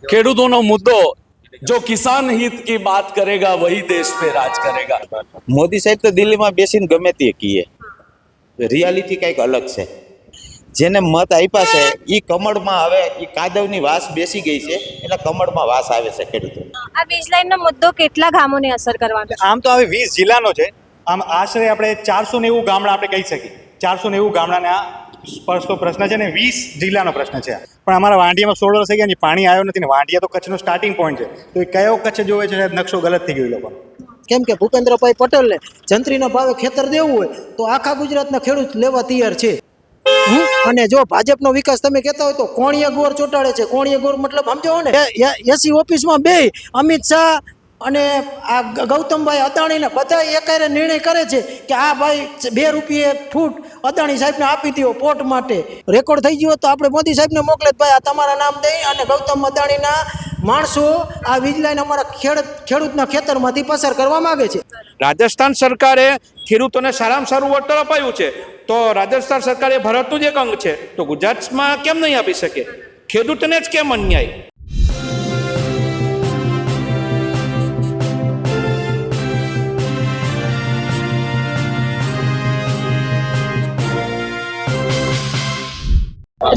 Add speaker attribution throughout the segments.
Speaker 1: ખેડૂતોનો મુદ્દો जो किसान हित की बात करेगा वही देश पे राज करेगा।
Speaker 2: મોદી સાહેબ તો દિલ્હીમાં બેસીને ગમે તે કીએ, રિયાલિટી કંઈક અલગ છે. જેને મત આપ્યા છે એ કમળમાં હવે એ કાદવની વાસ બેસી ગઈ છે એટલે કમળમાં વાસ આવે છે ખેડૂતો.
Speaker 3: આ વીજ લાઈનનો મુદ્દો કેટલા ગામોને અસર કરવાનો છે?
Speaker 4: આમ તો હવે 20 જિલ્લાનો છે. આમ આશરે આપણે 490 ગામડા આપણે કહી શકીએ. 490 ગામડાને આ સ્પર્શતો પ્રશ્ન છે ને 20 જિલ્લાનો પ્રશ્ન છે. પણ અમારા વાંઢિયામાં 16 વર્ષ થઈ ગયા ને પાણી આવ્યો નથી ને વાંઢિયા તો કચ્છનો સ્ટાર્ટિંગ પોઈન્ટ છે. તો એ કયો કચ્છ જોવે છે સાહેબ, નકશો ગલત થઈ ગયો એ લોકોનો.
Speaker 5: કેમ કે ભૂપેન્દ્રભાઈ પટેલને જંત્રીના ભાવે ખેતર દેવું હોય તો આખા ગુજરાતના ખેડૂત લેવા તૈયાર છે. અને જો ભાજપનો વિકાસ તમે કહેતા હોય તો કોણીય ગોર ચોટાડે છે. કોણીય ગોર મતલબ સમજો ને, એસી ઓફિસમાં બે અમિત શાહ અને આ ગૌતમભાઈ અદાણીને બધા એકારે નિર્ણય કરે છે કે આ ભાઈ 2 રૂપિયે ફૂટ અદાણી સાહેબને આપી દો પોર્ટ માટે. રેકોર્ડ થઈ ગયો તો આપણે મોદી સાહેબને મોકલે ભાઈ આ તમારા નામ દઈ અને ગૌતમ અદાણીના માણસો આ વીજ લાઈન અમારા ખેડૂતના ખેતરમાંથી પસાર કરવા માંગે છે.
Speaker 6: રાજસ્થાન સરકારે ખેડૂતોને સારામાં સારું વળતર અપાયું છે, તો રાજસ્થાન સરકાર એ ભારતનું જ એક અંગ છે, તો ગુજરાતમાં કેમ નહીં આપી શકે? ખેડૂતને જ કેમ અન્યાય?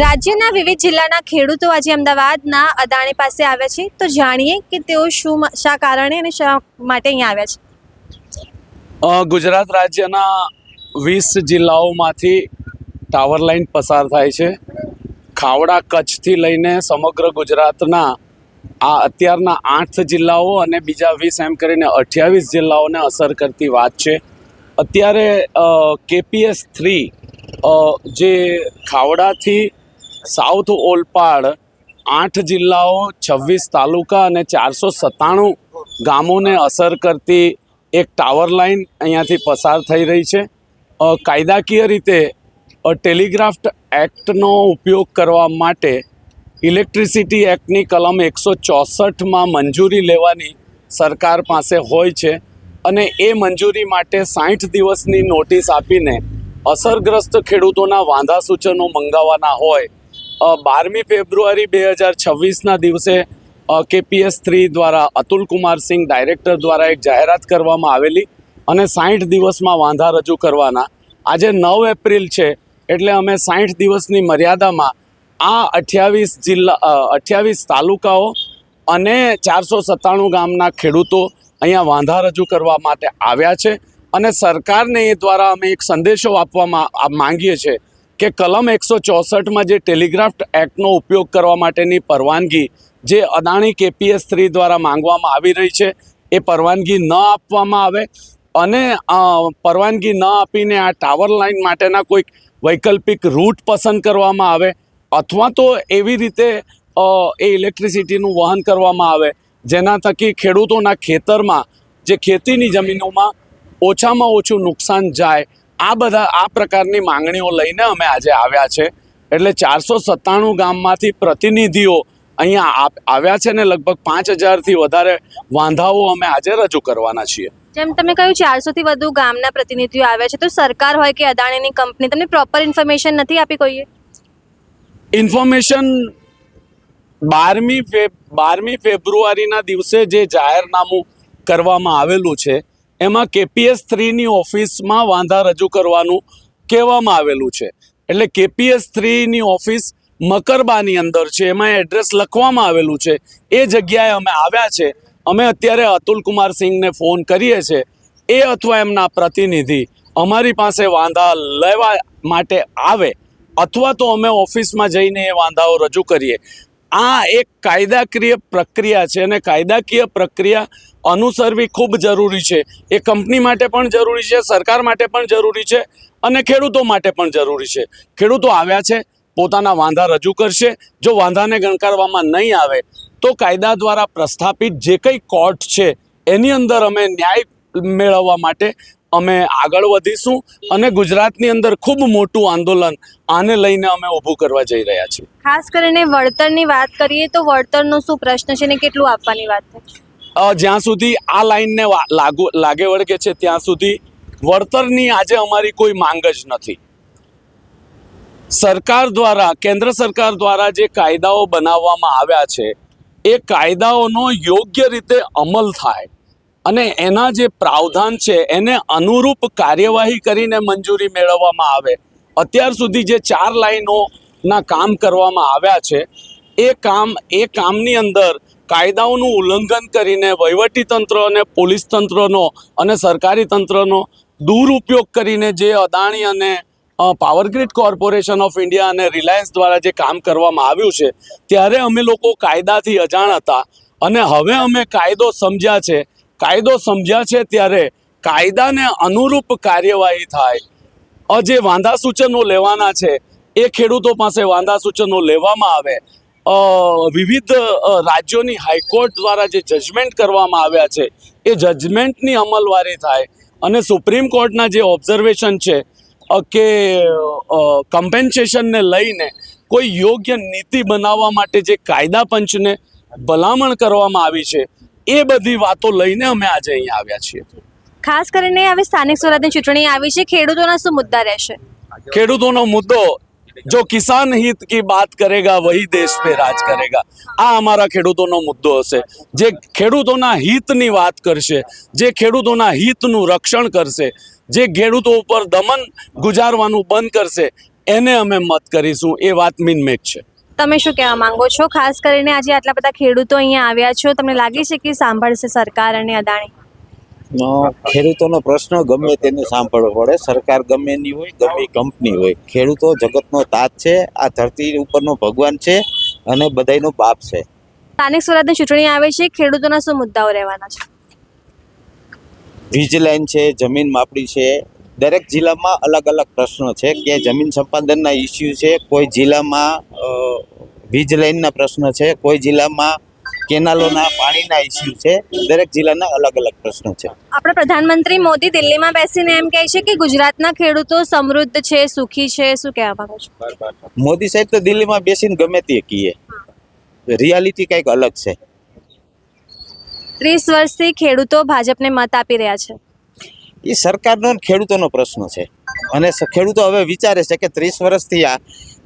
Speaker 3: રાજ્યના વિવિધ જિલ્લાના ખેડૂતો આજે અમદાવાદના અદાણી પાસે આવ્યા છે, તો જાણીએ કે તેઓ શા કારણે અને શા માટે અહીંયા આવ્યા છે.
Speaker 1: ગુજરાત રાજ્યના 20 જિલ્લાઓમાંથી ટાવર લાઇન પસાર થાય છે. ખાવડા કચ્છથી લઈને સમગ્ર ગુજરાતના આ અત્યારના 8 જિલ્લાઓ અને બીજા 20 એમ કરીને 28 જિલ્લાઓને અસર કરતી વાત છે. અત્યારે KPS 3 જે ખાવડાથી સાઉથ ઓલપાડ 8 જિલ્લાઓ 26 તાલુકા અને 497 ગામોને અસર કરતી એક ટાવર લાઇન અહીંયાથી પસાર થઈ રહી છે. કાયદાકીય રીતે ટેલિગ્રાફ એક્ટનો ઉપયોગ કરવા માટે ઇલેક્ટ્રિસિટી એક્ટની કલમ 164માં મંજૂરી લેવાની સરકાર પાસે હોય છે અને એ મંજૂરી માટે 60 દિવસની નોટિસ આપીને અસરગ્રસ્ત ખેડૂતોના વાંધા સૂચનો મંગાવવાના હોય. 12મી ફેબ્રુઆરી 2026ના દિવસે KPS 3 દ્વારા અતુલ કુમાર સિંઘ ડાયરેક્ટર દ્વારા એક જાહેરાત કરવામાં આવેલી અને 60 દિવસમાં વાંધા રજૂ કરવાના. આજે 9 એપ્રિલ છે એટલે અમે 60 દિવસની મર્યાદામાં આ 28 તાલુકાઓ અને 497 ગામના ખેડૂતો અહીંયા વાંધા રજૂ કરવા માટે આવ્યા છે અને સરકારને એ દ્વારા અમે એક સંદેશો આપવામાં માંગીએ છીએ કે કલમ 164માં જે ટેલિગ્રાફ એક્ટનો ઉપયોગ કરવા માટેની પરવાનગી જે અદાણી KPS 3 દ્વારા માંગવામાં આવી રહી છે એ પરવાનગી ન આપવામાં આવે અને પરવાનગી ન આપીને આ ટાવર લાઇન માટેના કોઈક વૈકલ્પિક રૂટ પસંદ કરવામાં આવે અથવા તો એવી રીતે એ ઇલેક્ટ્રિસિટીનું વહન કરવામાં આવે જેના થકી ખેડૂતોના ખેતરમાં જે ખેતીની જમીનોમાં ઓછામાં ઓછું નુકસાન જાય. આ પ્રકારની માંગણીઓ લઈને અમે આજે આવ્યા છે. એટલે 497 ગામમાંથી પ્રતિનિધિઓ અહીંયા આવ્યા છે ને લગભગ 5000થી વધારે વાંધાઓ અમે આજે રજૂ કરવાના છીએ.
Speaker 3: જેમ તમે કહ્યું 400થી વધુ ગામના પ્રતિનિધિઓ આવ્યા છે, તો સરકાર હોય કે અદાણીની કંપની તમને પ્રોપર ઇન્ફોર્મેશન નથી આપી કોઈએ?
Speaker 1: ઇન્ફોર્મેશન 12મી ફેબ્રુઆરીના દિવસે જે જાહેરનામું કરવામાં આવેલું છે એમાં KPS 3ની ઓફિસમાં વાંધા રજૂ કરવાનું કહેવામાં આવેલું છે. એટલે KPS 3ની ઓફિસ મકરબાની અંદર છે, એમાં એડ્રેસ લખવામાં આવેલું છે. એ જગ્યાએ અમે આવ્યા છે. અમે અત્યારે અતુલ કુમાર સિંઘને ફોન કરીએ છીએ, એ અથવા એમના પ્રતિનિધિ અમારી પાસે વાંધા લેવા માટે આવે અથવા તો અમે ઓફિસમાં જઈને એ વાંધાઓ રજૂ કરીએ. આ એક કાયદાકીય પ્રક્રિયા છે અને કાયદાકીય પ્રક્રિયા અનુસરવી ખૂબ જરૂરી છે. એ કંપની માટે પણ જરૂરી છે, સરકાર માટે પણ જરૂરી છે અને ખેડૂતો માટે પણ જરૂરી છે. ખેડૂતો આવ્યા છે, પોતાના વાંધા રજૂ કરશે. જો વાંધાને ગણકારવામાં નહીં આવે તો કાયદા દ્વારા પ્રસ્થાપિત જે કંઈ કોર્ટ છે એની અંદર અમે ન્યાય મેળવવા માટે અમે આગળ વધીશું અને ગુજરાતની અંદર ખૂબ મોટું આંદોલન આને લઈને અમે ઊભું કરવા જઈ રહ્યા છીએ.
Speaker 3: ખાસ કરીને વળતરની વાત કરીએ તો વળતરનો શું પ્રશ્ન છે ને કેટલું આપવાની વાત છે?
Speaker 1: જ્યાં સુધી આ લાઈનને લાગે વળગે છે ત્યાં સુધી વળતરની આજે અમારી કોઈ માંગ જ નથી. સરકાર દ્વારા, કેન્દ્ર સરકાર દ્વારા જે કાયદાઓ બનાવવામાં આવ્યા છે એ કાયદાઓનો યોગ્ય રીતે અમલ થાય અને એના જે પ્રાવધાન છે એને અનુરૂપ કાર્યવાહી કરીને મંજૂરી મેળવવામાં આવે. અત્યાર સુધી જે 4 લાઈનોના કામ કરવામાં આવ્યા છે એ કામની અંદર કાયદાઓનું ઉલ્લંઘન કરીને વહીવટી તંત્ર અને પોલીસ તંત્રનો અને સરકારી તંત્રનો દુરુપયોગ કરીને જે અદાણી અને power grid corporation of India અને રિલાયન્સ દ્વારા જે કામ કરવામાં આવ્યું છે ત્યારે અમે લોકો કાયદાથી અજાણ હતા અને હવે અમે કાયદો સમજ્યા છે ત્યારે કાયદાને અનુરૂપ કાર્યવાહી થાય. જે વાંધા સૂચનો લેવાના છે એ ખેડૂતો પાસે વાંધા સૂચનો લેવામાં આવે. વિવિધ રાજ્યોની હાઈકોર્ટ દ્વારા જે જજમેન્ટ કરવામાં આવ્યા છે એ જજમેન્ટની અમલવારી થાય અને સુપ્રીમ કોર્ટના જે ઓબ્ઝર્વેશન છે કે કમ્પેન્સેશનને લઈને કોઈ યોગ્ય નીતિ બનાવવા માટે જે કાયદા પંચને ભલામણ કરવામાં આવી છે એ બધી વાતો લઈને અમે આજે અહીંયા આવ્યા છીએ.
Speaker 3: ખાસ કરીને હવે સ્થાનિક સ્વરાજની ચૂંટણી આવી છે, ખેડૂતોના શું મુદ્દા રહેશે?
Speaker 1: ખેડૂતોનો મુદ્દો જો કિસાન હિત की बात करेगा वही देश पे राज करेगा. આ અમારા ખેડૂતોનો મુદ્દો હશે. જે ખેડૂતોના હિતની વાત કરશે, જે ખેડૂતોના હિતનું રક્ષણ કરશે, જે ખેડૂતો ઉપર દમન ગુજારવાનું બંધ કરશે એને અમે મત કરીશું. એ વાત મીનમેક છે.
Speaker 3: તમે શું કહેવા માંગો છો? ખાસ કરીને આજે આટલા બધા ખેડૂતો અહીંયા આવ્યા છો, તમને લાગે છે કે સાંભળશે સરકાર અને અદાણી?
Speaker 2: ખેડૂતોનો પ્રશ્ન ગમે તેને સાંભળવો પડે. સરકાર ગમે એની હોય, ગમે કંપની હોય, ખેડૂતો જગતનો તાત છે, આ ધરતી ઉપરનો ભગવાન છે અને બધાયનો બાપ છે.
Speaker 3: સ્થાનિક સ્વરાજની ચૂંટણી આવે છે, ખેડૂતોના શું મુદ્દાઓ રહેવાના છે?
Speaker 2: વીજ લાઈન છે, જમીન માપણી છે. દરેક જિલ્લામાં અલગ અલગ પ્રશ્નો છે. ક્યાંય જમીન સંપાદનના ઇસ્યુ છે, કોઈ જિલ્લામાં વીજ લાઈનના પ્રશ્ન છે, કોઈ જિલ્લામાં કેનાલોના પાણીના ઇસ્યુ છે. દરેક જિલ્લાના અલગ અલગ પ્રશ્નો છે.
Speaker 3: આપણા પ્રધાનમંત્રી મોદી દિલ્હીમાં બેસીને એમ કહે છે કે ગુજરાતના ખેડૂતો સમૃદ્ધ છે, સુખી છે, શું કહેવા માંગો છો?
Speaker 2: મોદી સાહેબ તો દિલ્હીમાં બેસીને ગમે તે કહીએ, રિયાલિટી કંઈક અલગ છે.
Speaker 3: 30 વર્ષથી ખેડૂતો ભાજપને મત આપી રહ્યા છે.
Speaker 2: એ સરકારનો અને ખેડૂતોનો પ્રશ્ન છે અને ખેડૂતો હવે વિચારે છે કે 30 વર્ષથી આ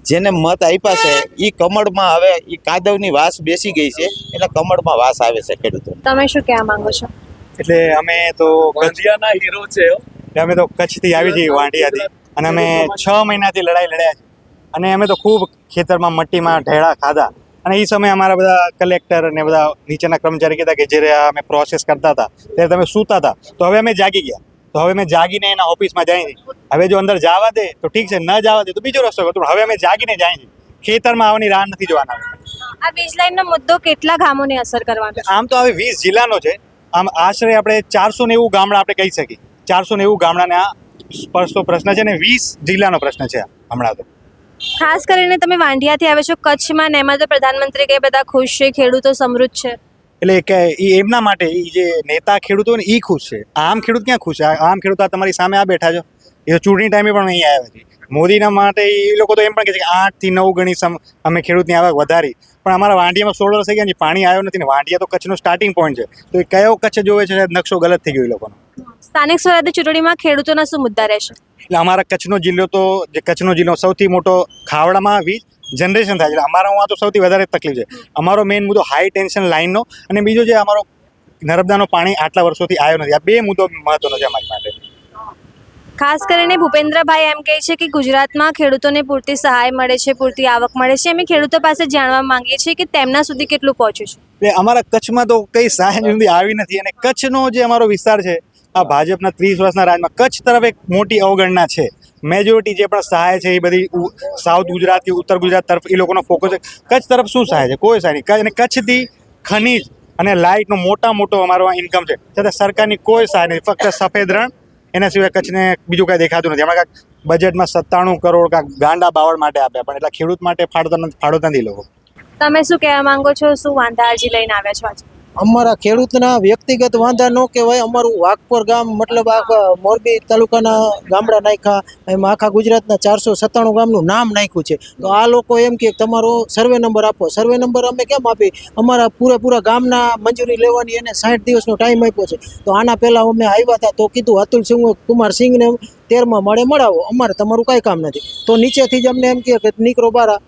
Speaker 2: જેને મત આપ્યા છે એ કમળમાં હવે એ કાદવની વાસ બેસી ગઈ છે એટલે કમળમાં વાસ આવે છે ખેડૂતો.
Speaker 3: તમે શું કહેવા માંગો છો?
Speaker 4: એટલે અમે તો
Speaker 1: વાંઢિયાના હીરો છે.
Speaker 4: અમે તો કચ્છથી આવી છીએ, વાંઢિયાથી, અને અમે 6 મહિનાથી લડાઈ લડ્યા છે અને અમે તો ખૂબ ખેતરમાં મટ્ટીમાં ઢેળા ખાધા. અને એ સમયે અમારા બધા કલેક્ટર અને બધા નીચેના કર્મચારી કહેતા કે જ્યારે અમે પ્રોસેસ કરતા હતા ત્યારે તમે સૂતા હતા. તો હવે અમે જાગી ગયા, તો હવે અમે જાગીને એના ઓફિસમાં જાય છે. હવે જો અંદર જવા દે તો ઠીક છે, ન જવા દે તો બીજો રસ્તો કરતો. હવે અમે જાગીને જાય છે, ખેતરમાં આવવાની રાહ નથી જોવાના.
Speaker 3: આ વીજ લાઈનનો મુદ્દો કેટલા ગામોને અસર કરવાનો છે?
Speaker 4: આમ તો હવે 20 જિલ્લાનો છે. આમ આશરે આપણે 490 ગામડા આપણે કહી શકીએ. 490 ગામડાને આ સ્પર્શતો પ્રશ્ન છે ને 20 જિલ્લાનો પ્રશ્ન છે હમણાં તો.
Speaker 3: ખાસ કરીને તમે વાંઢિયાથી આવ્યા છો, કચ્છમાં ને એમાં તો પ્રધાનમંત્રી કે બધા ખુશ છે, ખેડૂતો સમૃદ્ધ છે.
Speaker 4: એટલે કે એ એમના માટે એ જે નેતા ખેડૂતો ને એ ખુશ છે. આમ ખેડૂત ક્યાં ખુશ છે? આમ ખેડૂત આ તમારી સામે આ બેઠા છો, એ તો ચૂંટણી ટાઈમે પણ અહીં આવ્યા છે. મોદીના માટે એ લોકો તો એમ પણ કહે છે કે 8 થી 9 ગણી અમે ખેડૂતની આવક વધારી. પણ અમારા વાંઢિયામાં 16 વર્ષ થઈ ગયા, પાણી આવ્યો નથી ને વાંઢિયા તો કચ્છનો સ્ટાર્ટિંગ પોઈન્ટ છે. તો એ કયો કચ્છ જોવે છે, નકશો ગલત થઈ ગયો એ લોકોનો.
Speaker 3: સ્થાનિક સ્વરાજની ચૂંટણીમાં ખેડૂતોના શું મુદ્દા રહેશે?
Speaker 4: એટલે અમારા કચ્છનો જિલ્લો સૌથી મોટો ખાવડામાં વીજ જનરેશન થાય છે. અમારા આ તો સૌથી વધારે તકલીફ છે. અમારો મેઇન મુદ્દો હાઈ ટેન્શન લાઇનનો અને બીજો જે અમારો નર્મદાનો પાણી આટલા વર્ષોથી આવ્યો નથી. આ 2 મુદ્દો મહત્વનો છે અમારી માટે.
Speaker 3: ખાસ કરીને ભૂપેન્દ્રભાઈ એમ કહે છે કે ગુજરાતમાં ખેડૂતોને પૂરતી સહાય મળે છે, પૂરતી આવક મળે છે. અમે ખેડૂતો પાસે જાણવા માંગીએ છીએ કે તેમના સુધી કેટલું પહોંચ્યું છે.
Speaker 4: એટલે અમારા કચ્છમાં તો કઈ સહાય સુધી આવી નથી અને કચ્છનો જે અમારો વિસ્તાર છે આ ભાજપના 30 વર્ષના રાજમાં કચ્છ તરફ એક મોટી અવગણના છે. મેજોરિટી જે પણ સહાય છે એ બધી સાઉથ ગુજરાત કે ઉત્તર ગુજરાત તરફ એ લોકોનો ફોકસ છે. કચ્છ તરફ શું સહાય છે? કોઈ સહાય નહીં. અને કચ્છથી ખનીજ અને લાઇટનો મોટો અમારો ઇન્કમ છે, છતાં સરકારની કોઈ સહાય નથી. ફક્ત સફેદ રણ, એના સિવાય કચ્છને બીજું કાંઈ દેખાતું નથી. હમણાં કાંઈક બજેટમાં 97 કરોડ કાંઈક ગાંડા બાવળ માટે આપ્યા, પણ એટલા ખેડૂત માટે ફાળવતા નથી લોકો.
Speaker 3: તમે શું કહેવા માંગો છો? શું વાંધા અરજી લઈને આવ્યા છો આજે?
Speaker 5: અમારા ખેડૂતના વ્યક્તિગત વાંધા ન કહેવાય. અમારું વાઘપર ગામ મતલબ આખા મોરબી તાલુકાના ગામડા નાખ્યા, એમાં આખા ગુજરાતના 497 ગામનું નામ નાખ્યું છે. તો આ લોકો એમ કે તમારો સર્વે નંબર આપો. સર્વે નંબર અમે કેમ આપી? અમારા પૂરેપૂરા ગામના મંજૂરી લેવાની એને 60 દિવસનો ટાઈમ આપ્યો છે. તો આના પહેલાં અમે આવ્યા હતા તો કીધું અતુલ કુમાર સિંહને 13મા માળે મળાવો, અમારે તમારું કાંઈ કામ નથી. તો નીચેથી જ અમને એમ કહે કે નીકળો બારા,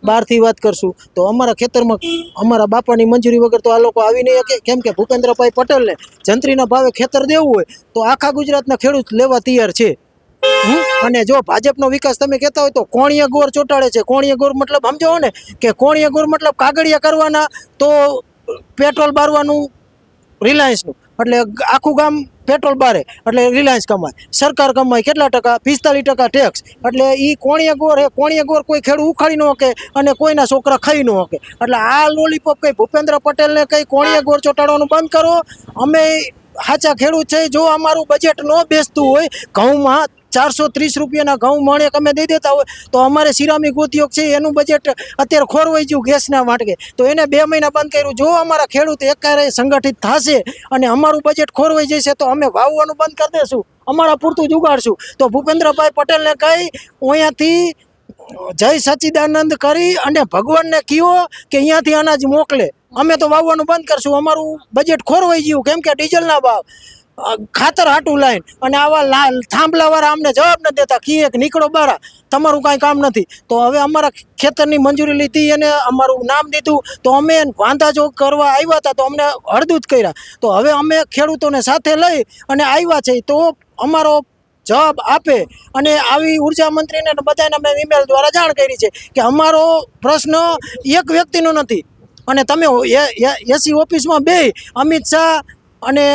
Speaker 5: બહારથી વાત કરશું તો અમારા ખેતરમાં અમારા બાપાની મંજૂરી વગર તો આ લોકો આવી નહીં શકે. કેમ કે ભૂપેન્દ્રભાઈ પટેલને જંત્રીના ભાવે ખેતર દેવું હોય તો આખા ગુજરાતના ખેડૂત લેવા તૈયાર છે. અને જો ભાજપનો વિકાસ તમે કહેતા હોય તો કોણીય ગોર ચોંટાડે છે. કોણીય ગોર મતલબ સમજો ને કે કોણીય ગોર મતલબ કાગળિયા કરવાના તો પેટ્રોલ બારવાનું રિલાયન્સનું, એટલે આખું ગામ પેટ્રોલ બારે એટલે રિલાયન્સ કમાય, સરકાર કમાય કેટલા ટકા? 45% ટેક્સ. એટલે એ કોણીય ગોર હે. કોણીય ગોર કોઈ ખેડૂત ઉખાડી ન શકે અને કોઈના છોકરા ખાઈ ન શકે. એટલે આ લોલીપોપ કઈ ભૂપેન્દ્ર પટેલને કઈ કોણીય ગોર ચોંટાડવાનું બંધ કરો. અમે સાચા ખેડૂત છે. જો અમારું બજેટ ન બેસતું હોય, ઘઉંમાં 430 રૂપિયાના ઘઉં મણેક અમે દઈ દેતા હોય તો અમારે સિરામિક ઉદ્યોગ છે એનું બજેટ અત્યારે ખોરવાઈ ગયું ગેસના માટે, તો એને 2 મહિના બંધ કર્યું. જો અમારા ખેડૂત એકારે સંગઠિત થશે અને અમારું બજેટ ખોરવાઈ જશે તો અમે વાવવાનું બંધ કરી દેશું, અમારા પૂરતું જ ઉગાડશું. તો ભૂપેન્દ્રભાઈ પટેલને કહી અહીંયાથી જય સચ્ચિદાનંદ કરી અને ભગવાનને કહો કે અહીંયાથી અનાજ મોકલે. અમે તો વાવવાનું બંધ કરશું, અમારું બજેટ ખોરવાઈ ગયું. કેમ કે ડીઝલના ભાવ, ખાતર હાટું લાઈન અને આવા થાંભલાવાળા અમને જવાબ નથી દેતા, કીએ કે નીકળો બારા, તમારું કાંઈ કામ નથી. તો હવે અમારા ખેતરની મંજૂરી લીધી અને અમારું નામ દીધું તો અમે વાંધાજો કરવા આવ્યા હતા તો અમને હળદૂત કર્યા. તો હવે અમે ખેડૂતોને સાથે લઈ અને આવ્યા છે તો અમારો જવાબ આપે. અને આવી ઉર્જા મંત્રીને બધાને અમે ઈમેલ દ્વારા જાણ કરી છે કે અમારો પ્રશ્ન એક વ્યક્તિનો નથી. અને તમે એસી ઓફિસમાં બે અમિત શાહ અને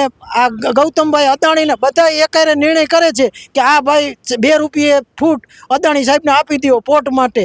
Speaker 5: આ ગૌતમભાઈ અદાણીને બધા એકારે નિર્ણય કરે છે કે આ ભાઈ 2 રૂપિયે ફૂટ અદાણી સાહેબને આપી દો પોટ માટે,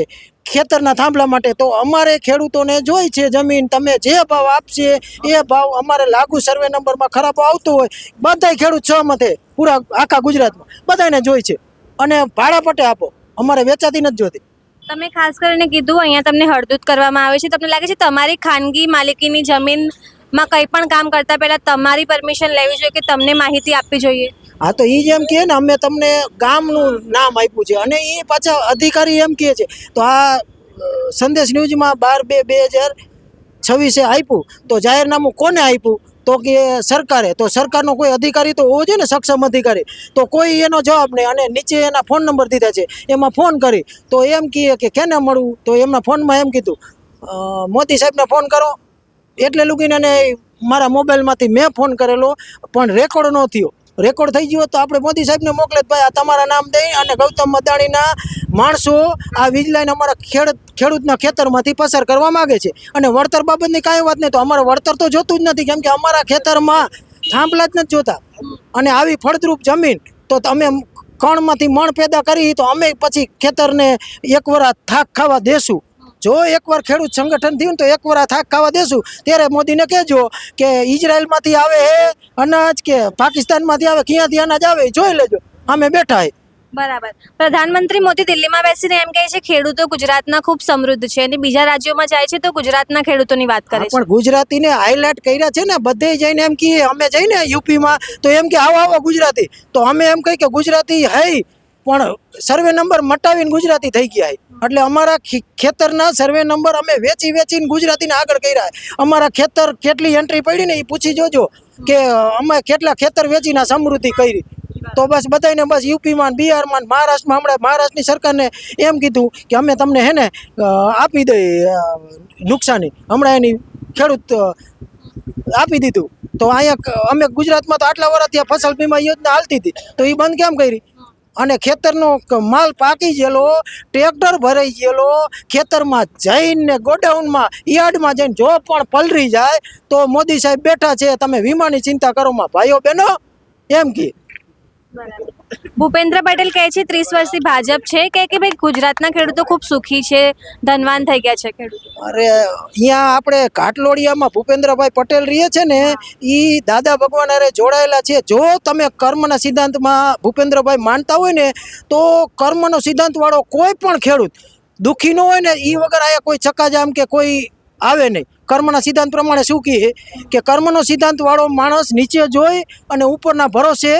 Speaker 5: ખેતરના થાંભલા માટે. તો અમારે ખેડૂતોને જોઈ છે જમીન, તમે જે ભાવ આપશે એ ભાવ અમારે લાગુ સર્વે નંબરમાં ખરાબ આવતો હોય બધાય ખેડૂત સહમતે પૂરા આખા ગુજરાતમાં બધાને જોઈ છે. અને ભાડા પટ્ટે આપો, અમારે વેચાતી નથી જોતી.
Speaker 3: તમે ખાસ કરીને કીધું અહીંયા તમને હળદૂત કરવામાં આવે છે. તમને લાગે છે તમારી ખાનગી માલિકીની જમીનમાં કંઈ પણ કામ કરતા પહેલા તમારી પરમિશન લેવી જોઈએ કે તમને માહિતી આપવી જોઈએ?
Speaker 5: હા, તો એ જેમ કહે ને અમે તમને ગામનું નામ આપ્યું છે અને એ પાછા અધિકારી એમ કહે છે. તો આ સંદેશ ન્યૂઝમાં 12/2/2026 આપ્યું તો જાહેરનામું કોને આપ્યું? તો કે સરકારે. તો સરકારનો કોઈ અધિકારી તો હોવો જોઈએ ને, સક્ષમ અધિકારી. તો કોઈ એનો જવાબ નહીં. અને નીચે એના ફોન નંબર દીધા છે, એમાં ફોન કરી તો એમ કહે કે કેને મળવું? તો એમના ફોનમાં એમ કીધું મોદી સાહેબને ફોન કરો. એટલે લૂકીને મારા મોબાઈલમાંથી મેં ફોન કરેલો પણ રેકોર્ડ ન થયો. રેકોર્ડ થઈ ગયો તો આપણે મોદી સાહેબને મોકલે ભાઈ આ તમારા નામ દઈ અને ગૌતમ અદાણીના માણસો આ વીજ લાઈન અમારા ખેડૂતના ખેતરમાંથી પસાર કરવા માગે છે. અને વળતર બાબતની કાંઈ વાત નહીં, તો અમારે વળતર તો જોતું જ નથી. કેમ કે અમારા ખેતરમાં થાંભલા જ નથી જોતા. અને આવી ફળદ્રુપ જમીન તો તમે કણમાંથી મણ પેદા કરી તો અમે પછી ખેતરને એકવાર થાક ખાવા દેશું. જો એકવાર ખેડૂત સંગઠન થયું ને તો એકવાર થાક ખાવા દેશું. ત્યારે મોદીને કહેજો કે ઇઝરાયલમાંથી આવે હે અનાજ કે પાકિસ્તાનમાંથી આવે, ક્યાંથી અનાજ આવે જોઈ લેજો, અમે બેઠા હે.
Speaker 3: બરાબર. પ્રધાનમંત્રી મોદી દિલ્હીમાં બેસીને એમ કહે છે ખેડૂતો ગુજરાતના ખૂબ સમૃદ્ધ છે અને બીજા રાજ્યોમાં જાય છે તો ગુજરાતના ખેડૂતોની વાત કરે છે.
Speaker 5: પણ ગુજરાતીને હાઇલાઇટ કર્યા છે ને બધે જઈને. એમ કહીએ અમે જઈને યુપીમાં તો એમ કે આવો આવો ગુજરાતી, તો અમે એમ કહી કે ગુજરાતી હૈ પણ સર્વે નંબર મટાવીને ગુજરાતી થઈ ગયા. એટલે અમારા ખેતરના સર્વે નંબર અમે વેચીને ગુજરાતીને આગળ કર્યા. અમારા ખેતર કેટલી એન્ટ્રી પડી ને એ પૂછી જોજો કે અમે કેટલા ખેતર વેચીને સમૃદ્ધિ કરી. તો બસ બધાને બસ યુપીમાં બિહારમાં મહારાષ્ટ્રમાં હમણાં મહારાષ્ટ્રની સરકારને એમ કીધું કે અમે તમને હે ને આપી દઈએ નુકસાની. હમણાં એની ખેડૂત આપી દીધું. તો અહીંયા અમે ગુજરાતમાં તો આટલા વર્ષ ત્યાં ફસલ બીમા યોજના હાલતી હતી તો એ બંધ કેમ કરી? અને ખેતરનો માલ પાકી ગયેલો, ટ્રેક્ટર ભરાઈ ગયેલો, ખેતરમાં જઈને ગોડાઉનમાં યાર્ડમાં જઈને જો પણ પલરી જાય તો મોદી સાહેબ બેઠા છે, તમે વીમાની ચિંતા કરો માં ભાઈઓ બહેનો એમ કે.
Speaker 3: ભૂપેન્દ્ર પટેલ કહે છે 30 વર્ષથી ભાજપ છે કે ભાઈ ગુજરાતના ખેડૂતો ખૂબ સુખી છે, ધનવાન થઈ ગયા છે ખેડૂતો.
Speaker 5: અરે અહીંયા આપણે ઘાટલોડિયામાં ભૂપેન્દ્રભાઈ પટેલ રહે છે ને એ દાદા ભગવાન અરે જોડાયેલા છે. જો તમે કર્મના સિદ્ધાંતમાં ભૂપેન્દ્રભાઈ માનતા હોય ને તો કર્મનો સિદ્ધાંતવાળો કોઈ પણ ખેડૂત દુઃખી ન હોય ને એ વગર આયા કોઈ ચક્કાજામ કે કોઈ આવે નહીં. કર્મના સિદ્ધાંત પ્રમાણે શું કહે કે કર્મનો સિદ્ધાંતવાળો માણસ નીચે જોઈ અને ઉપરના ભરોસે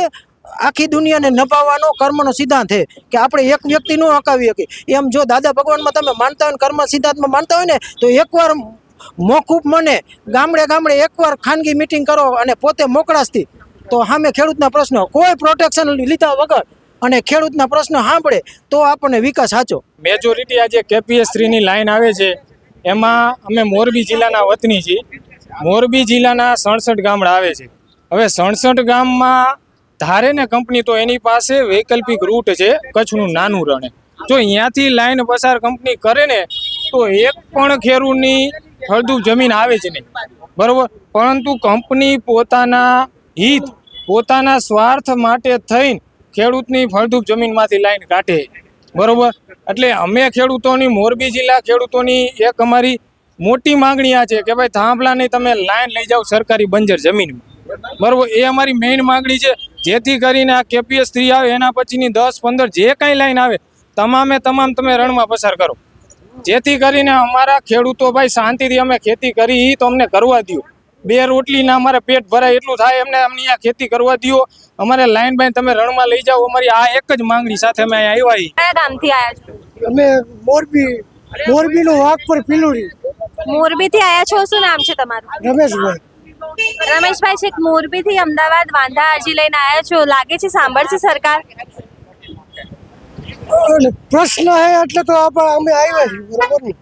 Speaker 5: આખી દુનિયાને નભાવવાનો કર્મનો સિદ્ધાંત છે કે આપણે એક વ્યક્તિ ન હકાવી શકીએ. એમ જો દાદા ભગવાનમાં તમે માનતા હોય ને કર્મ સિદ્ધાંતમાં માનતા હોય ને તો એકવાર મોકૂફ મને ગામડે એકવાર ખાનગી મિટિંગ કરો અને પોતે મોકળાશથી તો સામે ખેડૂતના પ્રશ્નો કોઈ પ્રોટેક્શન લીધા વગર અને ખેડૂતના પ્રશ્નો સાંભળે તો આપણને વિકાસ સાચો.
Speaker 7: મેજોરિટી આજે KPS3ની લાઈન આવે છે એમાં અમે મોરબી જિલ્લાના વતની છીએ. મોરબી જિલ્લાના 67 ગામડા આવે છે. હવે 67 ગામમાં ધારે ને કંપની તો એની પાસે વૈકલ્પિક રૂટ છે કચ્છનું નાનું રણ. જો અહીંયાથી લાઈન પસાર કંપની કરે ને તો એક પણ ખેડૂતની ફળદ્રુપ જમીન આવે જ નહીં, બરોબર. પરંતુ કંપની પોતાના હિત, પોતાના સ્વાર્થ માટે થઈને ખેડૂતની ફળદ્રુપ જમીનમાંથી લાઈન કાઢે, બરોબર. એટલે અમે ખેડૂતોની, મોરબી જિલ્લા ખેડૂતોની એક અમારી મોટી માંગણી આ છે કે ભાઈ થાંભલાની તમે લાઈન લઈ જાઓ સરકારી બંજર જમીનમાં, બરોબર. એ અમારી મેઇન માંગણી છે, જેથી કરીને આ KPS3 આવે એના પછીની 10-15 જે કાંઈ લાઈન આવે તમામે તમામ તમે રણમાં પસાર કરો, જેથી કરીને અમારા ખેડૂતો ભાઈ શાંતિથી અમે ખેતી કરી તો અમને કરવા દો. 2 રોટલીના અમારે પેટ ભરાય એટલું થાય એમને અમને આ ખેતી કરવા દો. અમારે લાઈન બાઈન તમે રણમાં લઈ જાઓ, અમારી આ એક જ માંગણી સાથે અમે અહીંયા આવ્યા.
Speaker 3: કયા ગામથી આવ્યા છો?
Speaker 8: અમે મોરબીનો વાઘ પર પિલુડી.
Speaker 3: મોરબીથી આવ્યા છો, શું નામ છે તમારું?
Speaker 8: રમેશભાઈ.
Speaker 3: રમેશભાઈ, છેક મોરબીથી અમદાવાદ વાંધા અરજી લઈને આવ્યા છો, લાગે છે સાંભળશે સરકાર?
Speaker 8: અને પ્રશ્ન હે એટલે તો આપણે અમે આવ્યા છીએ, બરોબર ને.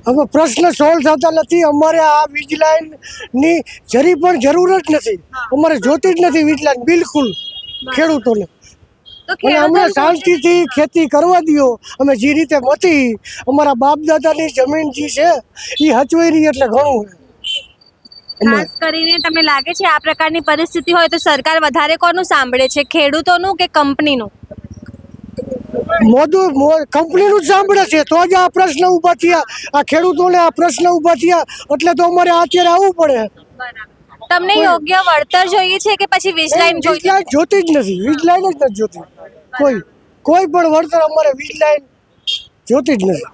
Speaker 8: હવે પ્રશ્ન સોલ્વ થતા નથી. અમારે આ વીજ લાઈન ની જરી પણ જરૂર જ નથી. અમારે જોતી જ નથી વીજ લાઈન બિલકુલ ખેડૂતોને.
Speaker 3: તો
Speaker 8: અને અમને શાંતિથી ખેતી કરવા દો. અમે જે રીતે મતી અમારા બાપ દાદાની જમીન જે છે એ હચવાઈ રહી એટલે ઘણું છે.
Speaker 3: ખાસ કરીને તમને લાગે છે આ પ્રકારની પરિસ્થિતિ હોય તો સરકાર વધારે કોનું સાંભળે છે, ખેડૂતોનું કે કંપનીનું?
Speaker 8: કંપનીનું જ સાંભળે છે તો જ આ પ્રશ્ન ઊભા થયા. આ ખેડૂતોને આ પ્રશ્ન ઊભા થયા એટલે તો અમારે અત્યારે આવવું પડે.
Speaker 3: તમને યોગ્ય વળતર જોઈએ છે કે પછી વીજ લાઈન
Speaker 8: વીજ લાઈન જોતી જ નથી. વીજ લાઈન જ નથી જોતી. કોઈ પણ વળતર અમારે વીજ લાઈન જોતી જ નથી.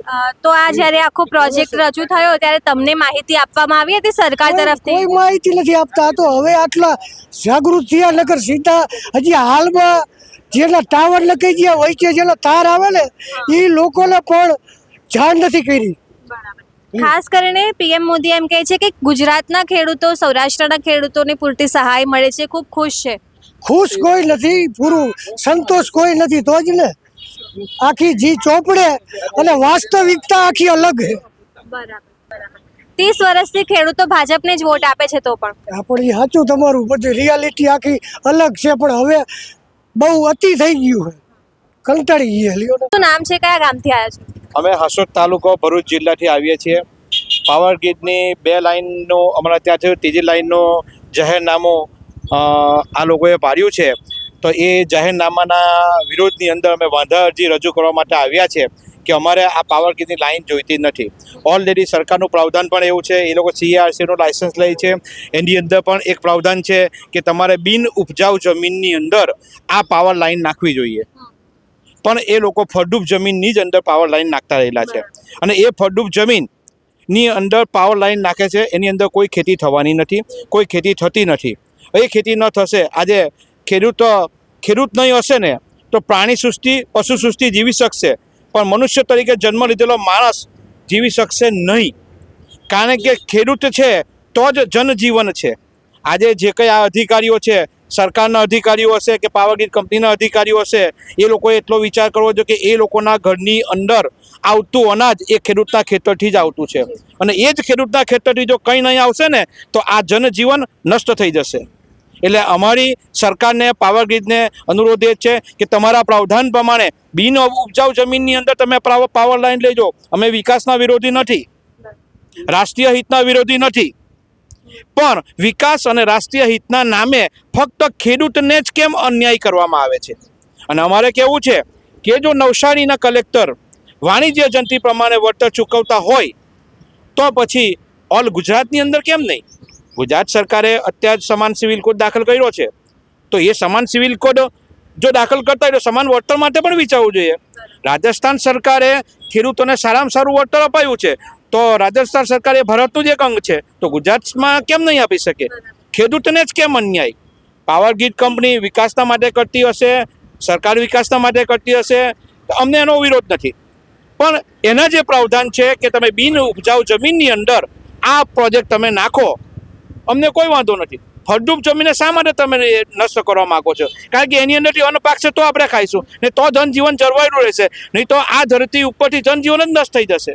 Speaker 3: તો આ જ્યારે આખો પ્રોજેક્ટ રજૂ થયો ત્યારે તમને માહિતી આપવામાં આવી હતી સરકાર તરફથી?
Speaker 8: કોઈ માહિતી નથી આપતા. તો હવે આટલા જાગૃત થયા નકર સીધા હજી હાલમાં જેના ટાવર લગાઈ ગયા હોય છે, જેના તાર આવે ને એ લોકોને પણ જાણ નથી કરી.
Speaker 3: ખાસ કરીને PM મોદી એમ કહે છે કે ગુજરાતના ખેડૂતો, સૌરાષ્ટ્રના ખેડૂતોને પૂરતી સહાય મળે છે, ખૂબ ખુશ છે.
Speaker 8: ખુશ કોઈ નથી, પૂરું સંતોષ કોઈ નથી. તો જ ને આખી જી ચોપડે અને વાસ્તવિકતા આખી અલગ છે.
Speaker 3: 30 વર્ષથી ખેડૂતો ભાજપને જ વોટ આપે છે તો પણ
Speaker 8: આપણે એ સાચું તમારું. બધી રિયાલિટી આખી અલગ છે, પણ હવે બહુ અતિ થઈ ગયું છે, કંટાળી ગયા. લ્યો ને.
Speaker 3: શું નામ છે, કયા ગામથી આવ્યા છો?
Speaker 6: અમે હાસોદ તાલુકો ભરૂચ જિલ્લાથી આવીએ છીએ. પાવર ગ્રીડની 2 લાઇનનો અમારા ત્યાં થયું, ત્રીજી લાઇનનો જાહેરનામું આ લોકોએ પાડ્યું છે. તો એ જાહેરનામાના વિરોધની અંદર અમે વાંધા અરજી રજૂ કરવા માટે આવ્યા છે કે અમારે આ પાવર ગ્રીડની લાઇન જોઈતી નથી. ઓલરેડી સરકારનું પ્રાવધાન પણ એવું છે, એ લોકો CERCનું લાયસન્સ લે છે. એની અંદર પણ એક પ્રાવધાન છે કે તમારે બિન ઉપજાઉ જમીનની અંદર આ પાવર લાઇન નાખવી જોઈએ. પણ એ લોકો ફળદ્રુપ જમીનની જ અંદર પાવર લાઇન નાખતા રહેલા છે. અને એ ફળદ્રુપ જમીનની અંદર પાવર લાઇન નાખે છે, એની અંદર કોઈ ખેતી થવાની નથી, કોઈ ખેતી થતી નથી. એ ખેતી ન થશે, આજે ખેડૂત નહીં હશે ને તો પ્રાણી સૃષ્ટિ, પશુ સૃષ્ટિ જીવી શકશે, પણ મનુષ્ય તરીકે જન્મ લીધેલો માણસ જીવી શકશે નહીં. કારણ કે ખેડૂત છે તો જ જનજીવન છે. આજે જે કંઈ આ અધિકારીઓ છે, સરકારના અધિકારીઓ હશે કે પાવર ગ્રીડ કંપનીના અધિકારીઓ હશે, એ લોકોએ એટલો વિચાર કરવો જોઈએ કે એ લોકોના ઘરની અંદર આવતું અનાજ એ ખેડૂતના ખેતરથી જ આવતું છે. અને એ જ ખેડૂતના ખેતરથી જો કંઈ નહીં આવશે ને તો આ જનજીવન નષ્ટ થઈ જશે. એટલે અમારી સરકારને, પાવર ગ્રીડને અનુરોધ એ છે કે તમારા પ્રાવધાન પ્રમાણે બિન ઉપજાઉ જમીનની અંદર તમે પાવર લાઈન લેજો. અમે વિકાસના વિરોધી નથી, રાષ્ટ્રીય હિતના વિરોધી નથી, પણ વિકાસ અને રાષ્ટ્રીય હિતના નામે ફક્ત ખેડૂતને જ કેમ અન્યાય કરવામાં આવે છે? અને અમારે કેવું છે કે જો નવસારીના કલેક્ટર વાણિજ્ય જંત્રી પ્રમાણે વળતર ચૂકવતા હોય તો પછી ઓલ ગુજરાતની અંદર કેમ નહીં? ગુજરાત સરકારે અત્યારે સમાન સિવિલ કોડ દાખલ કર્યો છે, તો એ સમાન સિવિલ કોડ જો દાખલ કરતા હોય તો સમાન વળતર માટે પણ વિચારવું જોઈએ. રાજસ્થાન સરકારે ખેડૂતોને સારામાં સારું વળતર અપાયું છે, તો રાજસ્થાન સરકાર એ ભારતનું જ એક અંગ છે, તો ગુજરાતમાં કેમ નહીં આપી શકે? ખેડૂતને જ કેમ અન્યાય? પાવર ગ્રીડ કંપની વિકાસના માટે કરતી હશે, સરકાર વિકાસના માટે કરતી હશે, તો અમને એનો વિરોધ નથી. પણ એના જે પ્રાવધાન છે કે તમે બિન ઉપજાઉ જમીનની અંદર આ પ્રોજેક્ટ તમે નાખો, અમને કોઈ વાંધો નથી. ફળદ્રુપ જમીનને શા માટે તમે નષ્ટ કરવા માંગો છો? કારણ કે એની અંદરથી અન્ન પાકશે તો આપણે ખાઈશું ને તો જનજીવન જળવાયેલું રહેશે, નહીં તો આ ધરતી ઉપરથી જનજીવન જ નષ્ટ થઈ જશે.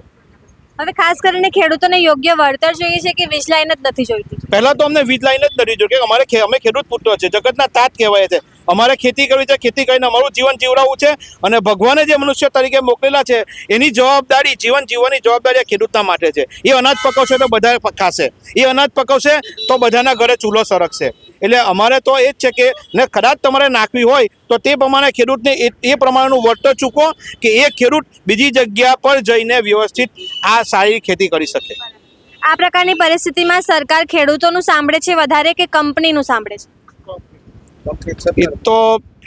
Speaker 3: હવે ખાસ કરીને ખેડૂતોને યોગ્ય વળતર જોઈએ છે કે વીજ લાઈન જ નથી જોઈતી?
Speaker 6: પહેલાં તો અમને વીજ લાઈન જ નથી જોઈએ કે અમે ખેડૂત પુત્રો છે, જગતના તાત કહેવાય છે. અમારે ખેતી કરવી છે, ખેતી કરીને અમારું જીવન જીવડાવવું છે અને ભગવાને જે મનુષ્ય તરીકે મોકલેલા છે એની જવાબદારી, જીવન જીવવાની જવાબદારી આ ખેડૂતના માટે છે. એ અનાજ પકવશે તો બધા ખાશે, એ અનાજ પકવશે તો બધાના ઘરે ચૂલો સરકશે. એટલે અમારે તો એ જ છે કે ને કદાચ તમારે નાખવી હોય તો તે પ્રમાણે ખેડૂતને એ પ્રમાણેનું વળતર ચૂકો કે એ ખેડૂત બીજી જગ્યા પર જઈને વ્યવસ્થિત આ સારી ખેતી કરી શકે.
Speaker 3: આ પ્રકારની પરિસ્થિતિમાં સરકાર ખેડૂતોનું સાંભળે છે વધારે કે કંપનીનું સાંભળે છે?
Speaker 6: એ તો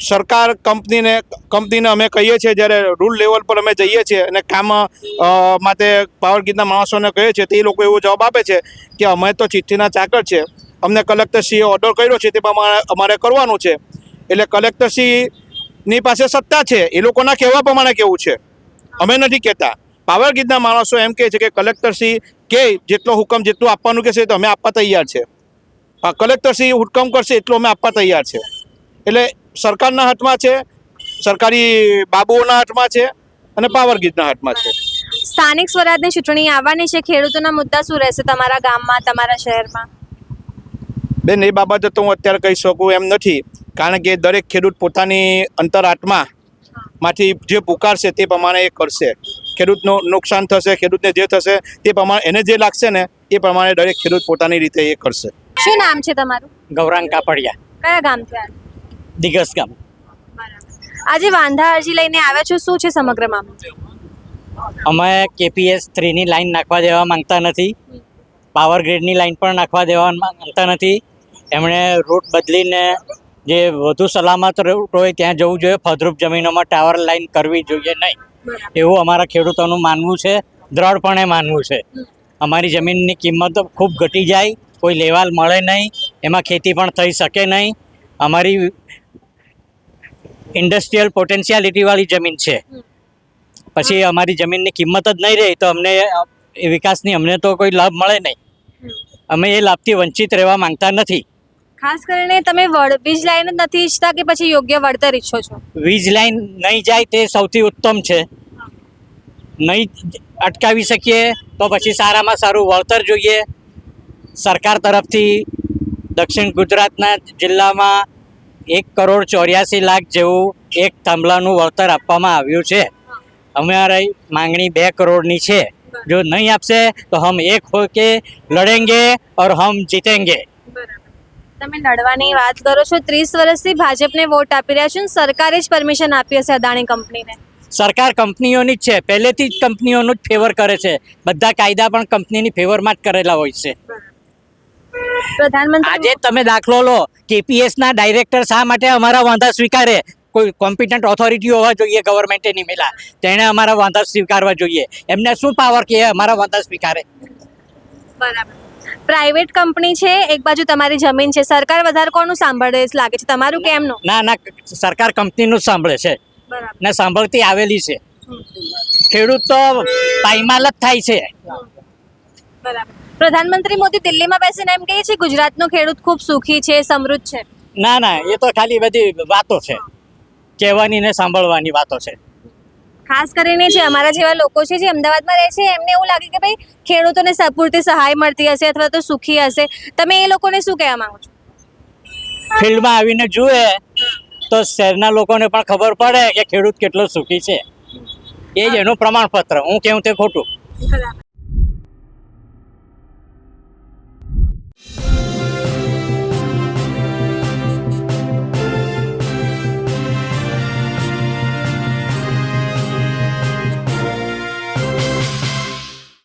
Speaker 6: સરકાર કંપનીને અમે કહીએ છીએ, જ્યારે રૂલ લેવલ પર અમે જઈએ છીએ અને કામ માટે પાવર ગ્રીડના માણસોને કહીએ છીએ તો એ લોકો એવો જવાબ આપે છે કે અમે તો ચિઠ્ઠીના ચાકર છે, અમને કલેક્ટરશ્રીએ ઓર્ડર કર્યો છે તે પ્રમાણે અમારે કરવાનું છે. એટલે કલેક્ટરશ્રીની પાસે સત્તા છે, એ લોકોના કહેવા પ્રમાણે કેવું છે, અમે નથી કહેતા. પાવર ગ્રીડના માણસો એમ કહે છે કે કલેક્ટરશ્રી કે જેટલો હુકમ જેટલું આપવાનું કહેશે તો અમે આપવા તૈયાર છે, કલેક્ટરશ્રી હુકમ કરશે એટલું અમે આપવા તૈયાર છે. એટલે સરકારના હાથમાં છે, સરકારી બાબુઓના હાથમાં છે અને પાવર ગ્રીડના હાથમાં છે.
Speaker 3: સ્થાનિક સ્વરાજની ચૂંટણી આવવાની છે, ખેડૂતોના મુદ્દા શું રહેશે તમારા ગામમાં, તમારા શહેરમાં?
Speaker 6: બેન, એ બાબતે તો હું અત્યારે કહી શકું એમ નથી, કારણ કે દરેક ખેડૂત પોતાની અંતરાત્મામાંથી જે પુકારશે તે પ્રમાણે એ કરશે. ખેડૂતનું નુકસાન થશે, ખેડૂતને જે થશે તે પ્રમાણે એને જે લાગશે ને એ પ્રમાણે દરેક ખેડૂત પોતાની રીતે એ કરશે.
Speaker 3: શું નામ છે તમારું?
Speaker 9: ગૌરાંગ કાપડિયા,
Speaker 3: કયા ગામથી આવ્યા?
Speaker 9: દિગસ ગામ.
Speaker 3: આજે વાંધા અરજી લઈને આવ્યા છો, શું છે સમગ્ર મામલો?
Speaker 9: અમે KPS 3ની લાઈન નાખવા દેવા માંગતા નથી, પાવર ગ્રીડની લાઈન પણ નાખવા દેવા માંગતા નથી. એમણે રૂટ બદલીને જે વધુ સલામત રૂટ હોય ત્યાં જવું જોઈએ, ફળદ્રુપ જમીનોમાં ટાવર લાઈન કરવી જોઈએ નહીં, એવું અમારા ખેડૂતોનું માનવું છે, દ્રઢપણે માનવું છે. અમારી જમીનની કિંમત ખૂબ ઘટી જાય, કોઈ લેવાલ મળે નહીં, એમાં ખેતી પણ થઈ શકે નહીં. અમારી ઇન્ડસ્ટ્રીયલ પોટેન્શિયાલિટીવાળી જમીન છે, પછી અમારી જમીનની કિંમત જ નહીં રહે તો અમને એ વિકાસની અમને તો કોઈ લાભ મળે નહીં. અમે એ લાભથી વંચિત રહેવા માંગતા નથી.
Speaker 3: ખાસ કરીને તમે વીજ લાઈન જ નથી ઈચ્છતા કે પછી યોગ્ય વળતર ઈચ્છો છો?
Speaker 9: વીજ લાઈન નહીં જાય તે સૌથી ઉત્તમ છે. નહીં અટકાવી શકીએ તો પછી સારામાં સારું વળતર જોઈએ. સરકાર તરફથી દક્ષિણ ગુજરાતના જિલ્લામાં 1,84,00,000 જેવું એક થાંભલાનું વળતર આપવામાં આવ્યું છે. અમારી માંગણી 2 કરોડની છે. જો નહીં આપશે તો હમ એક હો કે લડેંગે और हम जीतेंगे.
Speaker 3: તમે લડવાની વાત કરો છો, 30 વર્ષથી ભાજપને વોટ આપી રહ્યા છો, સરકારે જ પરમિશન આપી હશે અદાણી કંપનીને?
Speaker 9: સરકાર કંપનીઓની જ છે, પહેલેથી જ કંપનીઓનું જ ફેવર કરે છે. બધા કાયદા પણ કંપનીની ફેવરમાં જ કરેલા હોય છે.
Speaker 3: પ્રધાનમંત્રી
Speaker 9: આજે તમે દાખલો લો, KPSના ડાયરેક્ટર શા માટે અમારા વાંધા સ્વીકારે? કોઈ કોમ્પિટન્ટ ઓથોરિટી હોવા જોઈએ ગવર્મેન્ટની મેલા, તેણે અમારા વાંધા સ્વીકારવા જોઈએ. એમને શું પાવર કે અમારા વાંધા સ્વીકારે?
Speaker 3: બરાબર. પ્રાઇવેટ કંપની છે, એક બાજુ તમારી જમીન છે, સરકાર વધારે કોનું સાંભળે લાગે છે, તમારું કે એમનું?
Speaker 9: ના, સરકાર કંપનીનું જ સાંભળે છે ને સાંભળતી આવેલી છે. ખેડૂત તો પાયમાલ જ થાય છે.
Speaker 3: બરાબર. પ્રધાનમંત્રી મોદી દિલ્હીમાં બેસીને એમ કહે છે ગુજરાતનો ખેડૂત ખૂબ સુખી છે, સમૃદ્ધ છે.
Speaker 9: ના, એ તો ખાલી બધી વાતો છે, કહેવાની ને સાંભળવાની વાતો છે.
Speaker 3: ખાસ કરીને જે અમારા જેવા લોકો છે જે અમદાવાદમાં રહે છે એમને એવું લાગે કે ભાઈ ખેડૂતોને પૂરતી સહાય મળતી હશે અથવા તો સુખી હશે. તમે એ લોકોને શું કહેવા માંગો છો?
Speaker 9: ફિલ્ડમાં આવીને જુએ તો શહેરના લોકોને પણ ખબર પડે કે ખેડૂત કેટલો સુખી છે. એ જ એનું પ્રમાણપત્ર. હું કેવું તે ખોટું?
Speaker 3: બરાબર.